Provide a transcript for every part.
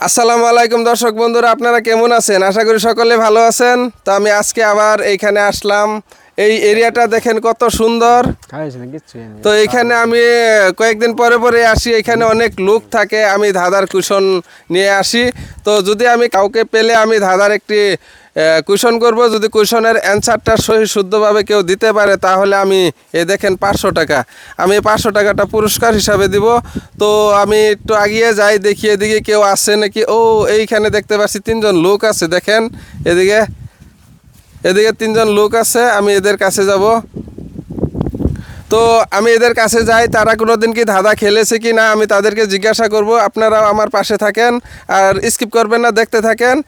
আসসালামু আলাইকুম দর্শক বন্ধুরা, আপনারা কেমন আছেন? আশা করি সকলে ভালো আছেন। তো আমি আজকে আবার এইখানে আসলাম। এই এরিয়াটা দেখেন কত সুন্দর। তো এইখানে আমি কয়েকদিন পরে পরে আসি, এখানে অনেক লোক থাকে। আমি ধাঁধার কুশন নিয়ে আসি। তো যদি আমি কাউকে পেলে আমি ধাঁধার একটি কুশন করব, যদি কুশনের অ্যান্সারটা সহি শুদ্ধভাবে কেউ দিতে পারে তাহলে আমি দেখেন 500 টাকা, আমি 500 টাকাটা পুরস্কার হিসাবে দিব। তো আমি একটু আগিয়ে যাই, দেখি এদিকে কেউ আসে নাকি। ও এইখানে দেখতে পাচ্ছি 3জন লোক আছে, দেখেন এদিকে এদিকে 3জন লোক আছে। আমি এদের কাছে যাব। তো আমি এদের কাছে যাই, তারা কোনো দিন কি ধাঁধা খেলেছে কি না আমি তাদেরকে জিজ্ঞাসা করব। আপনারাও আমার পাশে থাকেন আর স্কিপ করবেন না, দেখতে থাকেন।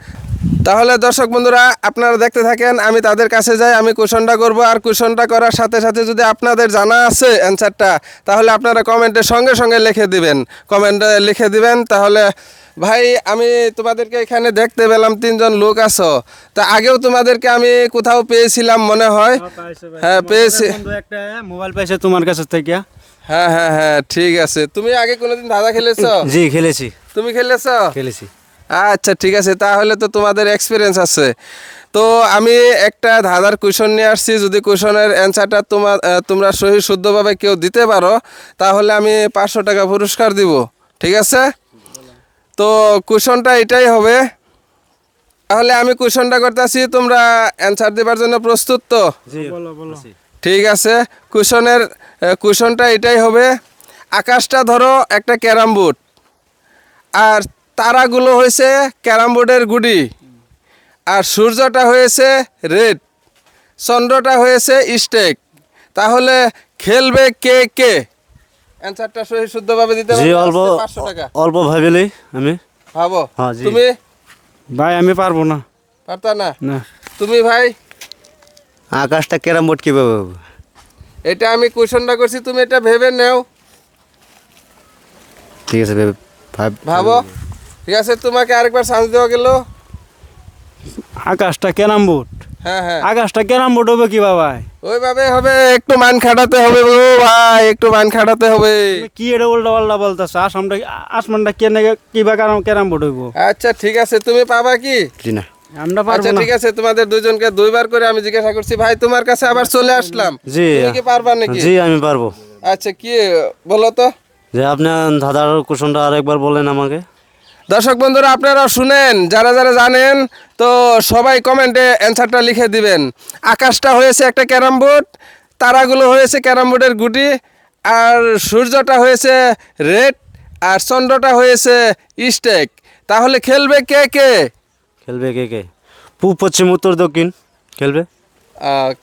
তাহলে দর্শক বন্ধুরা আপনারা দেখতে থাকেন, আমি তাদের কাছে যাই, আমি কোশ্চনটা করব। আর কোশ্চনটা করার সাথে সাথে যদি আপনাদের জানা আছে অ্যান্সারটা তাহলে আপনারা কমেন্টের সঙ্গে সঙ্গে লিখে দিবেন, কমেন্টে লিখে দিবেন। তাহলে ভাই আমি তোমাদেরকে এখানে দেখতে পেলাম 3জন লোক আছো। তা আগেও তোমাদেরকে আমি কোথাও পেয়েছিলাম মনে হয়। হ্যাঁ পেয়েছি, একটা মোবাইল পাইছে তোমার কাছে থেকে। হ্যাঁ হ্যাঁ হ্যাঁ ঠিক আছে। তুমি আগে কোনোদিন ধাঁধা খেলেছো? জি খেলেছি। তুমি খেলেছো? খেলেছি। আচ্ছা ঠিক আছে, তাহলে তো তোমাদের এক্সপিরিয়েন্স আছে। তো আমি একটা ধাঁধার কোশ্চেন নিয়ে আসছি, যদি কোশ্চেনের অ্যান্সারটা তোমরা সহি শুদ্ধভাবে কেউ দিতে পারো তাহলে আমি 500 টাকা পুরস্কার দিব, ঠিক আছে? তো কোশ্চেনটা এটাই হবে। তাহলে আমি কোশ্চেনটা করতেছি, তোমরা অ্যান্সার দেওয়ার জন্য প্রস্তুত তো? জি বলো বলো। ঠিক আছে, কোশ্চেনটা এটাই হবে। আকাশটা ধরো একটা ক্যারাম বোর্ড, আর তারাগুলো হয়েছে ক্যারাম বোর্ডের গুডি, আর সূর্যটা হয়েছে রেড, চন্দ্রটা হয়েছে স্টেক। তাহলে খেলবে কে কে? অ্যান্সারটা সহি শুদ্ধভাবে দিতে জি পারলে অল্প 500 টাকা। অল্প ভাবিলি আমি ভাবো। হ্যাঁ, জি। তুমি ভাই আমি পারবো না। পারতা না? না। তুমি ভাই? আকাশটা ক্যারাম বোর্ড কিভাবে হবে? এটা আমি কোশ্চেনটা করছি, তুমি এটা ভেবে নাও। ঠিক আছে ভাবো। ঠিক আছে, তোমাকে আরেকবার চান্স দেওয়া গেল। আকাশটা ক্যারাম বোর্ড। হ্যাঁ হ্যাঁ আকাশটা ক্যারাম বোর্ড হবে কি ভাই? ওইভাবে হবে, একটু মান খাটাতে হবে গো ভাই, একটু মান খাটাতে হবে। তুমি কি এটা উল্টা পাল্টা বলতেছো? আসমানটা কেন কিবা ক্যারাম বোর্ড হইব? আচ্ছা ঠিক আছে, তুমি পাবা কি? জি না, আমরা পারবো আচ্ছা না। ঠিক আছে, তোমাদের দুজনকে দুইবার করে আমি জিজ্ঞাসা করছি। ভাই তোমার কাছে আবার চলে আসলাম, জি তুমি কি পারবা নাকি? জি আমি পারবো। আচ্ছা কি বলো তো? যে আপনি ধাঁধার কোশ্চেনটা আরেকবার বলেন আমাকে। দর্শক বন্ধুরা আপনারা শুনেন, যারা যারা জানেন তো সবাই কমেন্টে অ্যান্সারটা লিখে দিবেন। আকাশটা হয়েছে একটা ক্যারাম বোর্ড, তারাগুলো হয়েছে ক্যারাম বোর্ডের গুটি, আর সূর্যটা হয়েছে রেড, আর চন্দ্রটা হয়েছে স্টেক। তাহলে খেলবে কে কে? খেলবে কে কে? পূব পশ্চিম উত্তর দক্ষিণ খেলবে।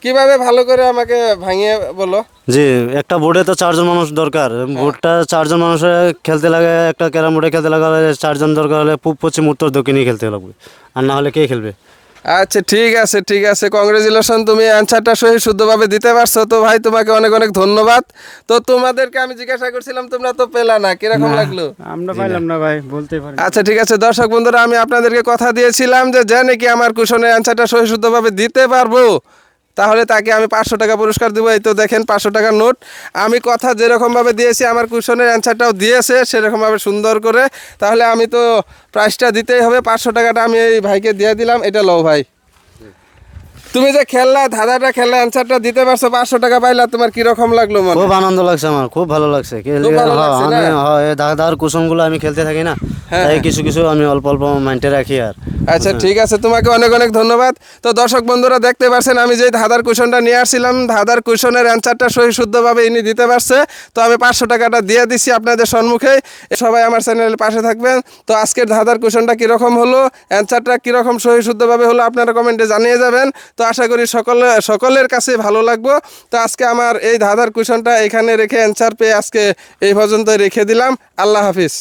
কিভাবে ভালো করে আমাকে ভাঙিয়ে বলো। জি, একটা বোর্ডে তো 4জন মানুষ দরকার। বোর্ডটা 4জন মানুষের খেলতে লাগে, একটা ক্যারাম বোর্ডে খেলতে লাগলে 4জন দরকার হলে পূব পশ্চিম উত্তর দক্ষিণই খেলতে লাগবে। আর না হলে কে খেলবে? আচ্ছা ঠিক আছে ঠিক আছে, কংগ্রেচুলেশন, তুমি অ্যান্সারটা সহি শুদ্ধভাবে দিতে পারছো। তো ভাই তোমাকে অনেক অনেক ধন্যবাদ। তো তোমাদেরকে আমি জিজ্ঞাসা করছিলাম, তোমরা তো পেলা না, কিরকম লাগলো? আমরা পাইলাম না ভাই, বলতে পারি। আচ্ছা ঠিক আছে দর্শক বন্ধুরা, আমি আপনাদেরকে কথা দিয়েছিলাম যে নাকি আমার কোশ্চেনের অ্যান্সারটা সহি শুদ্ধভাবে দিতে পারবো তাহলে তাকে আমি 500 টাকা পুরস্কার দেবো। এই তো দেখেন 500 টাকার নোট। আমি কথা যেরকমভাবে দিয়েছি আমার কোশ্চেনের অ্যান্সারটাও দিয়েছে সেরকমভাবে সুন্দর করে। তাহলে আমি তো প্রাইসটা দিতেই হবে, 500 টাকাটা আমি এই ভাইকে দিয়ে দিলাম। এটা লও ভাই। তুমি যে খেললা ধাঁধাটা খেললা, অ্যান্সারটা দিতে পারছো, 500 টাকা পাইলা, তোমার কিরকম লাগলো? মনে খুব আনন্দ লাগছে আমার, খুব ভালো লাগছে। খুব ভালো লাগছে না? দাদার কুসুমগুলো আমি খেলতে থাকি না, হ্যাঁ, তাই কিছু কিছু আমি অল্প অল্প মাইন্ডে রাখি। আর আচ্ছা ঠিক আছে, তোমাকে অনেক অনেক ধন্যবাদ। তো দর্শক বন্ধুরা দেখতে পাচ্ছেন আমি যে ধাঁধার কোশ্চেনটা নিয়ে আসছিলাম, ধাঁধার কোশ্চেনের অ্যান্সারটা সহি শুদ্ধভাবে ইনি দিতে পারছে। তো আমি 500 টাকাটা দিয়ে দিচ্ছি আপনাদের সম্মুখে। সবাই আমার চ্যানেলের পাশে থাকবেন। তো আজকের ধাঁধার কোশ্চেনটা কীরকম হলো, অ্যান্সারটা কীরকম সহি শুদ্ধভাবে হলো আপনারা কমেন্টে জানিয়ে যাবেন। তো আশা করি সকলের কাছে ভালো লাগবে। তো আজকে আমার এই ধাঁধার কোশ্চেনটা এখানে রেখে অ্যান্সার পেয়ে আজকে এই পর্যন্ত রেখে দিলাম। আল্লাহ হাফিজ।